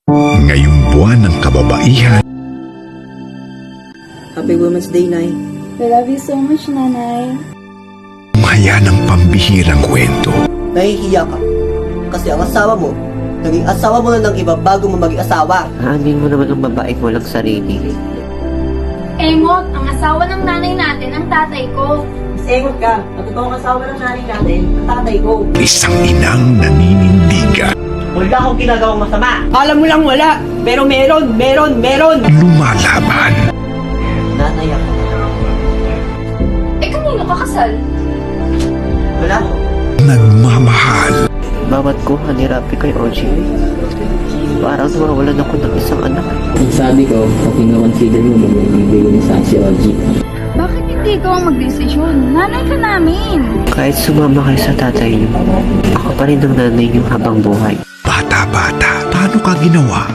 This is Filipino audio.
Ngayong buwan ng kababaihan, Happy Women's Day, Nay. I love you so much, Nanay. maya ng pambihirang kwento. Nahihiya ka. Kasi ang asawa mo, naging asawa mo na ng iba bago mo maging asawa. Aanin mo naman ang babaeng walang sarili. Engot, ang asawa ng nanay natin ang tatay ko. Sengot ka. Ang totoong asawa ng nanay natin, ang tatay ko. Isang inang naninindigan. Wala akong ginagawang masama. Alam mo lang wala, pero meron. Lumalaban. Nanay ako. Eh, kanino ka kasal? Wala ko. Nagmamahal. Bawat kuha ni Rapi kay OG, parang nawawalan ako ng isang anak. Ang sabi ko, kung kino-consider mo, magbibigay ko sa si OG. Bakit hindi ikaw ang magdesisyon? Nanay ka namin. Kahit sumama kayo sa tatay niyo, ako pa rin ang nanay niyo habang buhay. Bata-bata, paano ka ginawa?